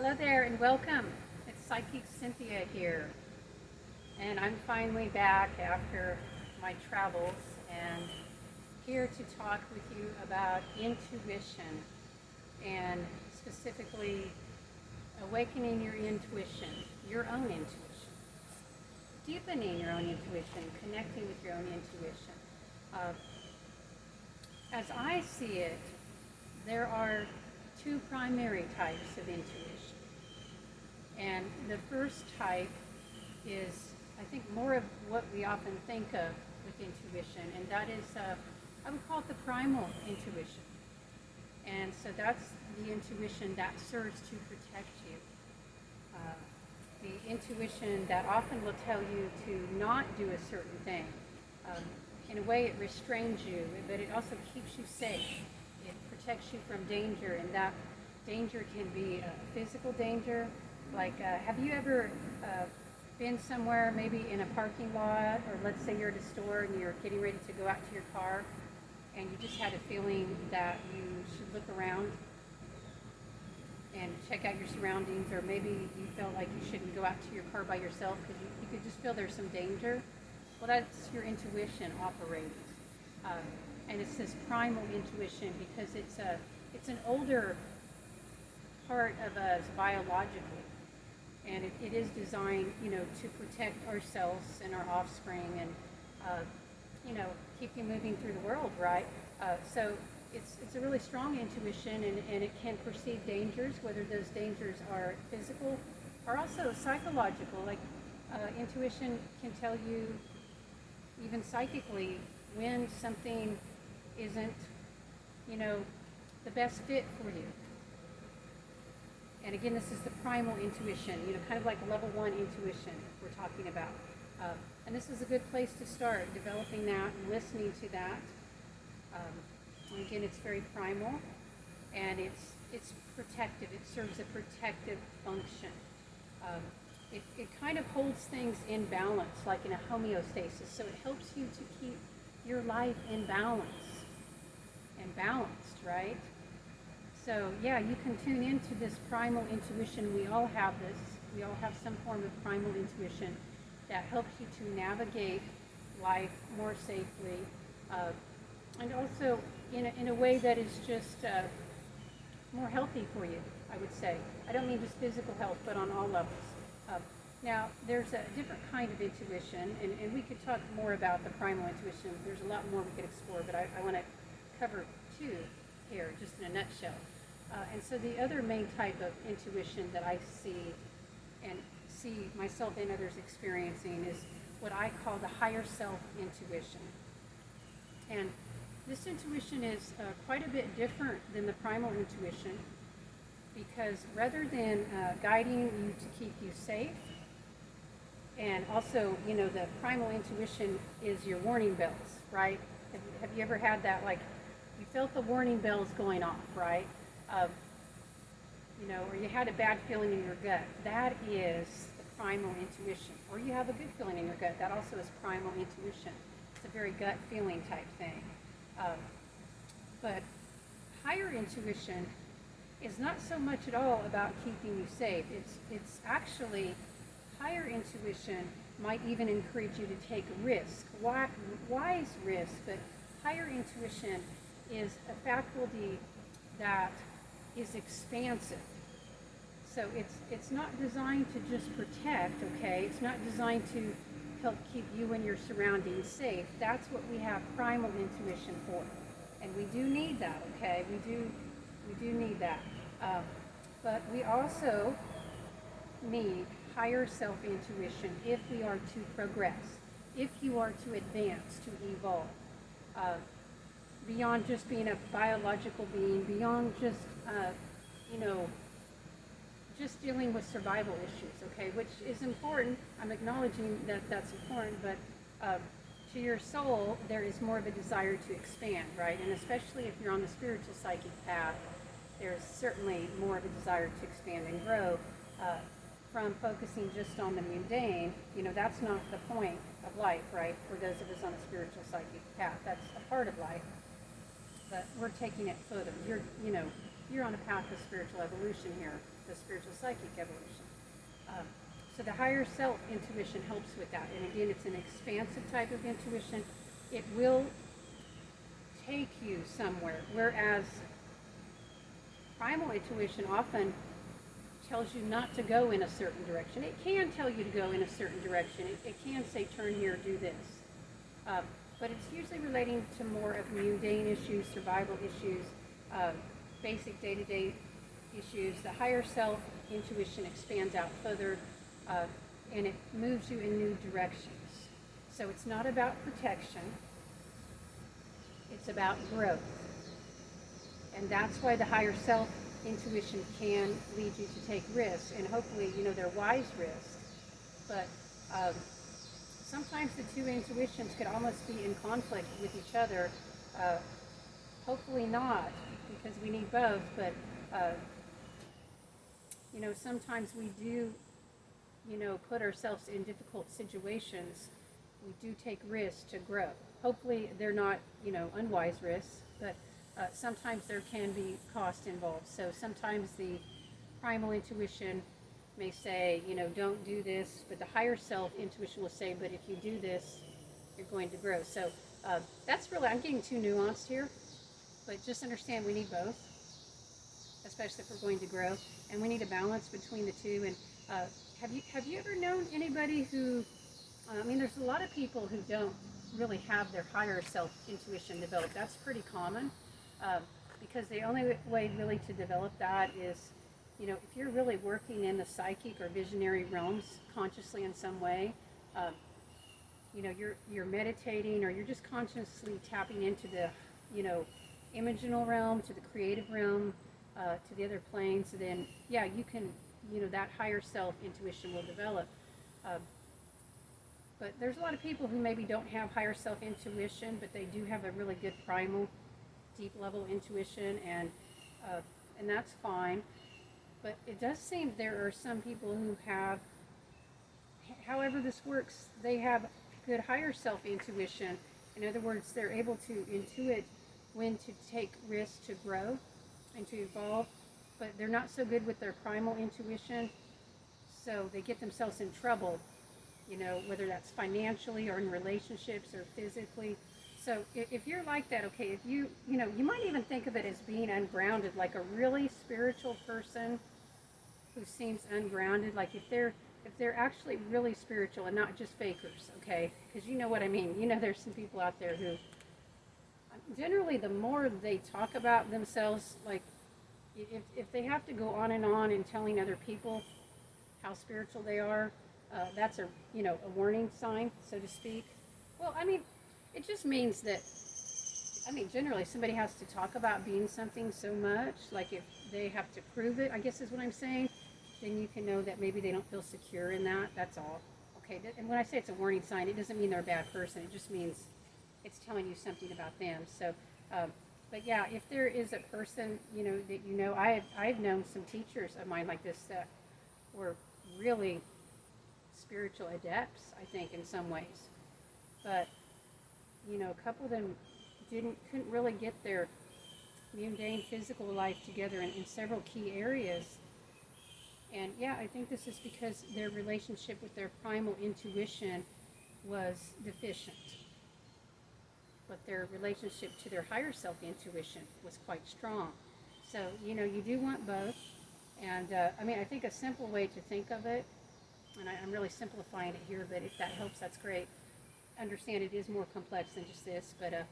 Hello there and welcome. It's Psychic Cynthia here. And I'm finally back after my travels and here to talk with you about intuition and specifically awakening your intuition, your own intuition, deepening your own intuition, connecting with your own intuition. As I see it, there are two primary types of intuition. And the first type is, I think, more of what we often think of with intuition, and that is, I would call it the primal intuition. And so that's the intuition that serves to protect you. The intuition that often will tell you to not do a certain thing. In a way, it restrains you, but it also keeps you safe. It protects you from danger, and that danger can be physical danger. Like, have you ever been somewhere, maybe in a parking lot, or let's say you're at a store and you're getting ready to go out to your car, and you just had a feeling that you should look around and check out your surroundings, or maybe you felt like you shouldn't go out to your car by yourself because you could just feel there's some danger? Well, that's your intuition operating. And it's this primal intuition because it's an older part of us biologically. And it is designed, to protect ourselves and our offspring and, keep you moving through the world, right? So it's a really strong intuition, and it can perceive dangers, whether those dangers are physical or also psychological. Like, intuition can tell you, even psychically, when something isn't, the best fit for you. And again, this is the primal intuition, kind of like level 1 intuition we're talking about. And this is a good place to start, developing that and listening to that. And again, it's very primal, and it's protective. It serves a protective function. It kind of holds things in balance, like in a homeostasis. So it helps you to keep your life in balance and balanced, right? So yeah, you can tune into this primal intuition. We all have this. We all have some form of primal intuition that helps you to navigate life more safely, and also in a way that is just more healthy for you, I would say. I don't mean just physical health, but on all levels. Now, there's a different kind of intuition, and we could talk more about the primal intuition. There's a lot more we could explore, but I want to cover two here, just in a nutshell. And so the other main type of intuition that I see myself and others experiencing is what I call the higher self intuition. And this intuition is quite a bit different than the primal intuition, because rather than guiding you to keep you safe, and also, the primal intuition is your warning bells, right? Have you ever had that, like, you felt the warning bells going off, right? Or you had a bad feeling in your gut. That is the primal intuition. Or you have a good feeling in your gut. That also is primal intuition. It's a very gut feeling type thing. But higher intuition is not so much at all about keeping you safe. It's actually, higher intuition might even encourage you to take risk, wise risk, but higher intuition is a faculty that is expansive. So it's not designed to just protect, okay? It's not designed to help keep you and your surroundings safe. That's what we have primal intuition for. And we do need that, okay? We do need that. But we also need higher self-intuition if we are to progress, if you are to advance, to evolve, beyond just being a biological being, beyond just, just dealing with survival issues, okay, which is important. I'm acknowledging that that's important, but to your soul, there is more of a desire to expand, right? And especially if you're on the spiritual psychic path, there's certainly more of a desire to expand and grow. From focusing just on the mundane, that's not the point of life, right? For those of us on a spiritual psychic path, that's a part of life. But we're taking it further. You're on a path of spiritual evolution here. the spiritual psychic evolution. So the higher self intuition helps with that. And again, it's an expansive type of intuition. It will take you somewhere, whereas primal intuition often tells you not to go in a certain direction. It can tell you to go in a certain direction. It can say, turn here, do this. But it's usually relating to more of mundane issues, survival issues, basic day-to-day issues. The higher self intuition expands out further, and it moves you in new directions. So it's not about protection. It's about growth. And that's why the higher self intuition can lead you to take risks, and hopefully, they're wise risks. But sometimes the two intuitions could almost be in conflict with each other. Hopefully not, because we need both, but sometimes we do, put ourselves in difficult situations. We do take risks to grow. Hopefully they're not, unwise risks, but sometimes there can be cost involved. So sometimes the primal intuition may say, don't do this, but the higher self intuition will say, but if you do this, you're going to grow. So that's really, I'm getting too nuanced here, but just understand we need both, especially if we're going to grow, and we need a balance between the two. And have you ever known anybody who, there's a lot of people who don't really have their higher self intuition developed. That's pretty common, because the only way really to develop that is, if you're really working in the psychic or visionary realms consciously in some way, you're meditating, or you're just consciously tapping into the, imaginal realm, to the creative realm, to the other planes, then yeah, you can, that higher self intuition will develop. But there's a lot of people who maybe don't have higher self intuition, but they do have a really good primal, deep level intuition, and that's fine. But it does seem there are some people who have, however this works, they have good higher self intuition. In other words, they're able to intuit when to take risks to grow and to evolve, but they're not so good with their primal intuition, so they get themselves in trouble, whether that's financially or in relationships or physically. So if you're like that, okay, if you might even think of it as being ungrounded, like a really spiritual person who seems ungrounded, like if they're actually really spiritual and not just fakers, okay? Because you know what I mean. There's some people out there who, generally, the more they talk about themselves, like if they have to go on and telling other people how spiritual they are, that's a warning sign, so to speak. Well, it just means that, generally somebody has to talk about being something so much, like if they have to prove it, I guess is what I'm saying, then you can know that maybe they don't feel secure in that, that's all. Okay, and when I say it's a warning sign, it doesn't mean they're a bad person, it just means it's telling you something about them. So, but yeah, if there is a person, that I've known some teachers of mine like this that were really spiritual adepts, I think, in some ways. But, a couple of them couldn't really get their mundane physical life together in several key areas. And yeah, I think this is because their relationship with their primal intuition was deficient. But their relationship to their higher self intuition was quite strong. So, you do want both. And I think a simple way to think of it, and I'm really simplifying it here, but if that helps, that's great. Understand it is more complex than just this, but a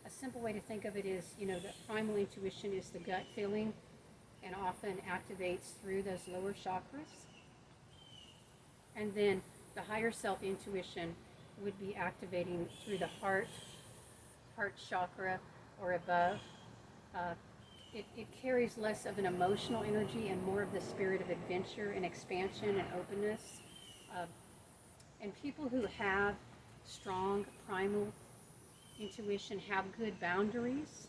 simple way to think of it is, that primal intuition is the gut feeling and often activates through those lower chakras. And then the higher self intuition would be activating through the heart chakra or above. It carries less of an emotional energy and more of the spirit of adventure and expansion and openness. And people who have strong primal intuition have good boundaries.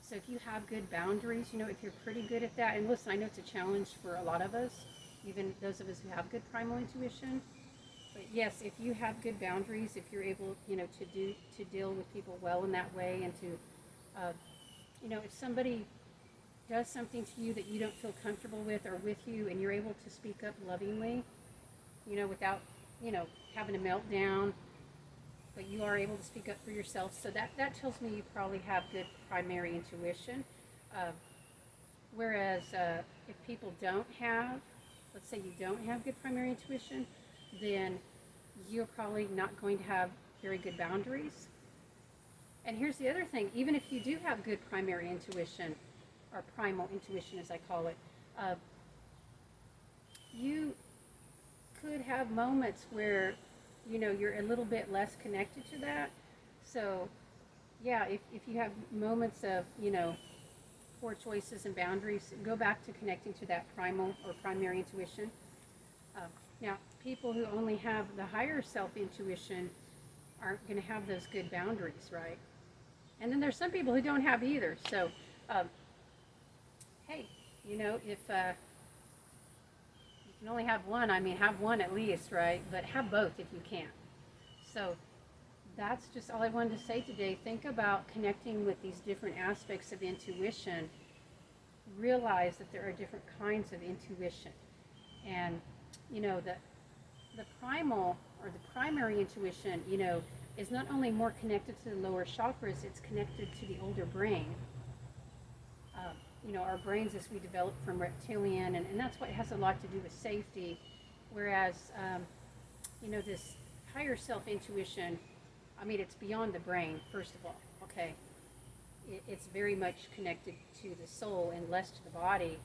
So if you have good boundaries, if you're pretty good at that, and listen, I know it's a challenge for a lot of us, even those of us who have good primal intuition. But yes, if you have good boundaries, if you're able, to deal with people well in that way, and to, if somebody does something to you that you don't feel comfortable with or with you, and you're able to speak up lovingly, without, having a meltdown, but you are able to speak up for yourself. So that tells me you probably have good primary intuition. Whereas if people don't have, let's say you don't have good primary intuition, then you're probably not going to have very good boundaries. And here's the other thing, even if you do have good primary intuition, or primal intuition as I call it, you could have moments where, you're a little bit less connected to that. So, yeah, if you have moments of, poor choices and boundaries, go back to connecting to that primal or primary intuition. Now, people who only have the higher self-intuition aren't going to have those good boundaries, right? And then there's some people who don't have either. So, hey, if you can only have one, have one at least, right? But have both if you can. So that's just all I wanted to say today. Think about connecting with these different aspects of intuition. Realize that there are different kinds of intuition. And, the primal or the primary intuition, is not only more connected to the lower chakras, it's connected to the older brain. Our brains as we develop from reptilian, and that's what has a lot to do with safety. Whereas, this higher self-intuition, it's beyond the brain, first of all, okay? It's very much connected to the soul and less to the body.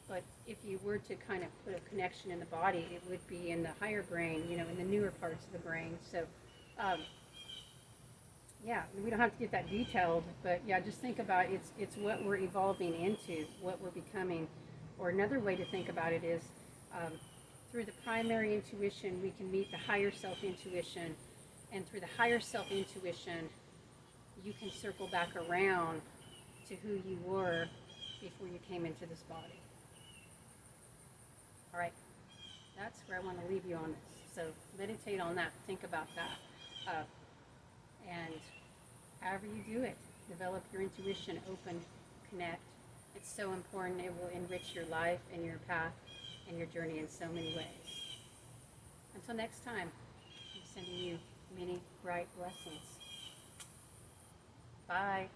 But if you were to kind of put a connection in the body, it would be in the higher brain, in the newer parts of the brain. So, yeah, we don't have to get that detailed, but yeah, just think about it's what we're evolving into, what we're becoming. Or another way to think about it is through the primary intuition, we can meet the higher self-intuition, and through the higher self-intuition, you can circle back around to who you were before you came into this body. All right, that's where I want to leave you on this. So meditate on that, think about that. And however you do it, develop your intuition, open, connect. It's so important. It will enrich your life and your path and your journey in so many ways. Until next time, I'm sending you many bright blessings. Bye.